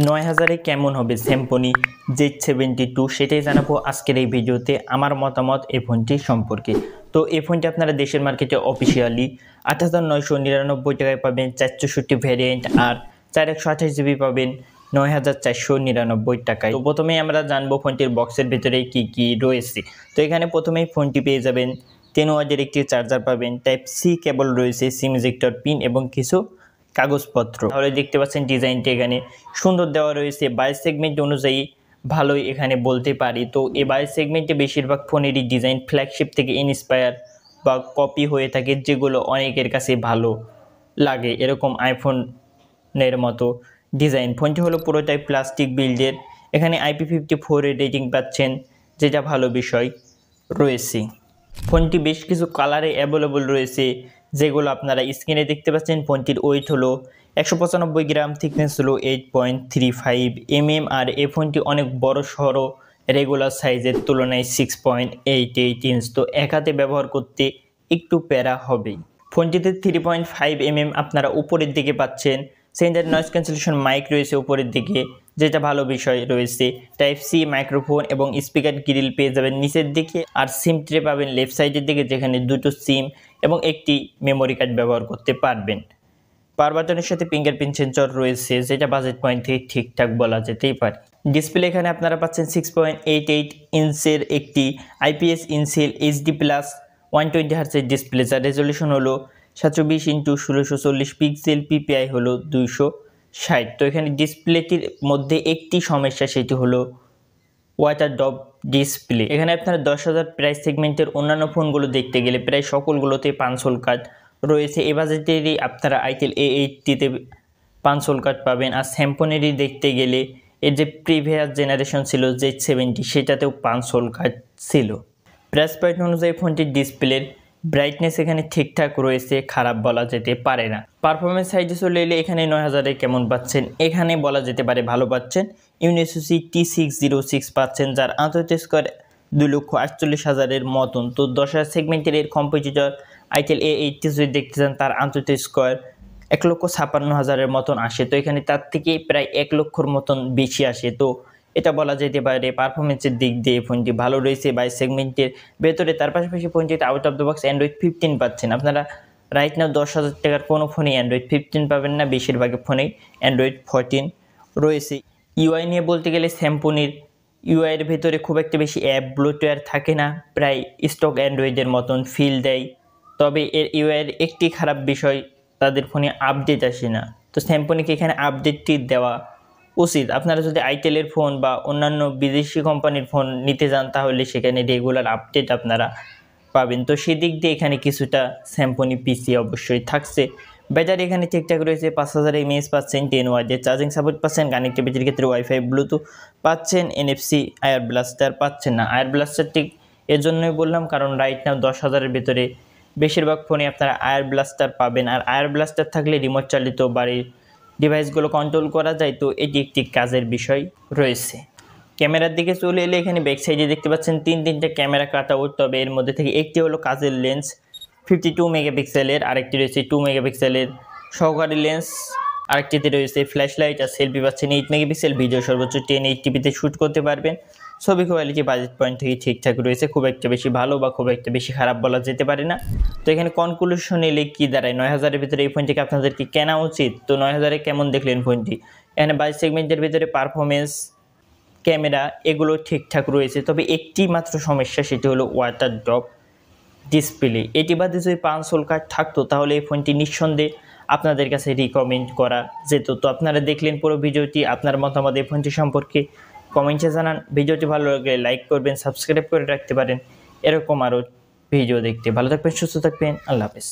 ৯,০০০-এ কেমন হবে Samsung Z72 সেটাই জানাবো আজকের এই ভিডিওতে আমার মতামত এই ফোনটি সম্পর্কে। তো এই ফোনটি আপনারা দেশের মার্কেটে অফিসিয়ালি ৮,৯৯৯ টাকায় পাবেন ৪৬৪ ভ্যারিয়েন্ট, আর ৪/১২৮ GB পাবেন ৯,৪৯৯ টাকায়। তো প্রথমেই আমরা জানবো ফোনটির বক্সের ভিতরে কি কি রয়েছে। তো এখানে প্রথমেই ফোনটি পেয়ে যাবেন 10 ওয়াটের একটি চার্জার পাবেন, টাইপ সি কেবল রয়েছে, সিম ইজেক্টর পিন এবং কিছু কাগজপত্র। তাহলে দেখতে পাচ্ছেন ডিজাইনটি এখানে সুন্দর দেওয়া রয়েছে, 22 সেগমেন্ট অনুযায়ী ভালোই এখানে বলতে পারি। তো এই 22 সেগমেন্টে বেশিরভাগ ফোনেরই ডিজাইন ফ্ল্যাগশিপ থেকে ইন্সপায়ার বা কপি হয়ে থাকে, যেগুলো অনেকের কাছে ভালো লাগে, এরকম আইফোনের মতো ডিজাইন। ফোনটি হলো পুরোটাই প্লাস্টিক বিল্ডের, এখানে IP54 এর রেটিং পাচ্ছেন, যেটা ভালো বিষয় রয়েছে। ফোনটি বেশ কিছু কালারে অ্যাভেলেবল রয়েছে, যেগুলো আপনারা স্ক্রিনে দেখতে পাচ্ছেন। ফোনটির ওয়েট হলো 195 গ্রাম, থিকনেস হলো 8.35 mm, আর এই ফোনটি অনেক বড় সড়ো রেগুলার সাইজের তুলনায় 6.88 ইঞ্চ। তো এক হাতে ব্যবহার করতে একটু প্যারা হবেই। ফোনটিতে 3.5 mm আপনারা উপরের দিকে পাচ্ছেন। সেন্টার নয়েজ ক্যান্সেলেশন মাইক রয়েছে উপরের দিকে, যেটা ভালো বিষয় রয়েছে। টাইপ সি মাইক্রোফোন এবং স্পিকার গ্রিল পেয়ে যাবেন নিচের দিকে, আর সিম ট্রে পাবেন লেফট সাইডের দিকে, যেখানে দুটো সিম এবং একটি মেমোরি কার্ড ব্যবহার করতে পারবেন। পাওয়ার বাটনের সাথে ফিঙ্গারপ্রিন্ট সেন্সর রয়েছে, যেটা বাজেট পয়েন্ট থেকে ঠিকঠাক বলা যেতেই পারে। ডিসপ্লে এখানে আপনারা পাচ্ছেন 6.88 ইঞ্চের একটি IPS ইনসেল HD+ 120 হার্টজের ডিসপ্লে, যার রেজলিউশন হলো 720x1640 পিক্সেল, PPI হলো 260। তো এখানে ডিসপ্লেটির মধ্যে একটি সমস্যা, সেটি হলো ওয়াটার ড্রপ ডিসপ্লে। এখানে আপনারা 10,000 প্রাইস সেগমেন্টের অন্যান্য ফোনগুলো দেখতে গেলে প্রায় সকলগুলোতে পানসোল কার্ড রয়েছে। এ বাজেটেরই আপনারা আইটেল A80-তে পানসোল কার্ড পাবেন, আর স্যামসংয়েরই দেখতে গেলে এর যে প্রিভিয়াস জেনারেশন ছিল Z70, সেটাতেও পানসোল কার্ড ছিল। প্রাইস পয়েন্ট অনুযায়ী ফোনটির ডিসপ্লের ব্রাইটনেস এখানে ঠিকঠাক রয়েছে, খারাপ বলা যেতে পারে না। পারফরমেন্স সাইডে চলে এলে এখানে 9,000-এ কেমন পাচ্ছেন, এখানে বলা যেতে পারে ভালো পাচ্ছেন। ইউনিসোসি T606 পাচ্ছেন, যার আন্তর্জাতিক স্কোর 2,48,000-এর মতন। তো 10,000 সেগমেন্টের এর কম্পিটিটর আইটেল A80 যদি দেখতে চান, তার আন্তর্জাতিক স্কোর 1,56,000-এর মতন আসে। তো এখানে তার থেকে প্রায় 1 লক্ষর মতন বেশি আসে। তো এটা বলা যেতে পারে পারফরমেন্সের দিক দিয়ে ফোনটি ভালো রয়েছে 22 সেগমেন্টের ভেতরে। তার পাশাপাশি ফোনটিতে out of the box Android 15 পাচ্ছেন। আপনারা রাইট নাও 10,000 টাকার কোনো ফোনেই অ্যান্ড্রয়েড 15 পাবেন না, বেশিরভাগ ফোনেই অ্যান্ড্রয়েড 14 রয়েছে। ইউআই নিয়ে বলতে গেলে স্যামসংয়ের ইউআইয়ের ভেতরে খুব একটা বেশি অ্যাপ ব্লোটওয়্যার থাকে না, প্রায় স্টক অ্যান্ড্রয়েডের মতন ফিল দেয়। তবে এর ইউআইয়ের একটি খারাপ বিষয়, তাদের ফোনে আপডেট আসে না। তো স্যামসংকে এখানে আপডেটটি দেওয়া উচিত। আপনারা যদি আইটেলের ফোন বা অন্যান্য বিদেশি কোম্পানির ফোন নিতে যান, তাহলে সেখানে রেগুলার আপডেট আপনারা পাবেন। তো সেদিক দিয়ে এখানে কিছুটা স্যামসং পিছিয়ে অবশ্যই থাকছে। ব্যাটারি এখানে ঠিকঠাক রয়েছে, 5,000 mAh পাচ্ছেন, 10 ওয়াটের চার্জিং সাপোর্ট পাচ্ছেন, কানেক্টিভিটির ক্ষেত্রে ওয়াইফাই ব্লুটুথ পাচ্ছেন, NFC আয়ার ব্লাস্টার পাচ্ছেন না। আয়ার ব্লাস্টারটি এর জন্যই বললাম, কারণ রাইট নাও 10,000-এর ভেতরে বেশিরভাগ ফোনে আপনারা আয়ার ব্লাস্টার পাবেন, আর আয়ার ব্লাস্টার থাকলে রিমোট চালিত বাড়ির ডিভাইসগুলো কন্ট্রোল করা যায়। তো এটি একটি কাজের বিষয় রয়েছে। ক্যামেরার দিকে চলে এলে এখানে ব্যাক সাইডে দেখতে পাচ্ছেন তিনটে ক্যামেরা কাট আউট। তবে এর মধ্যে থেকে একটি হলো কাজের লেন্স 52 মেগাপিক্সেলের, আরেকটি রয়েছে 2 মেগাপিক্সেলের সহকারী লেন্স, আরেকটিতে রয়েছে ফ্ল্যাশ লাইট, আর সেলফি পাচ্ছেন 8 মেগাপিক্সেল। ভিডিও সর্বোচ্চ 1080p-তে শ্যুট করতে পারবেন। ছবি কোয়ালিটি বাজেট পয়েন্ট থেকে ঠিকঠাক রয়েছে, খুব একটা বেশি ভালো বা খুব একটা বেশি খারাপ বলা যেতে পারে না। তো এখানে কনক্লুশন এলে কি দাঁড়ায়, 9,000-এর ভিতরে এই ফোনটিকে আপনাদেরকে কেনা উচিত। তো 9,000-এ কেমন দেখলেন ফোনটি, এখানে 22 সেগমেন্টের ভিতরে পারফরমেন্স, ক্যামেরা এগুলো ঠিকঠাক রয়েছে। তবে একটি মাত্র সমস্যা, সেটি হলো ওয়াটার ড্রপ ডিসপ্লে। এটি বাদে যদি পানসোল কার্ড থাকতো, তাহলে এই ফোনটি নিঃসন্দেহে আপনাদের কাছে রিকমেন্ড করা যেত। তো আপনারা দেখলেন পুরো ভিডিওটি, আপনার মতামত এই ফোনটি সম্পর্কে কমেন্টে জানান। ভিডিওটি ভালো লাগলে লাইক করবেন, সাবস্ক্রাইব করে রাখতে পারেন এরকম আরও ভিডিও দেখতে। ভালো থাকবেন, সুস্থ থাকবেন, আল্লাহ হাফেজ।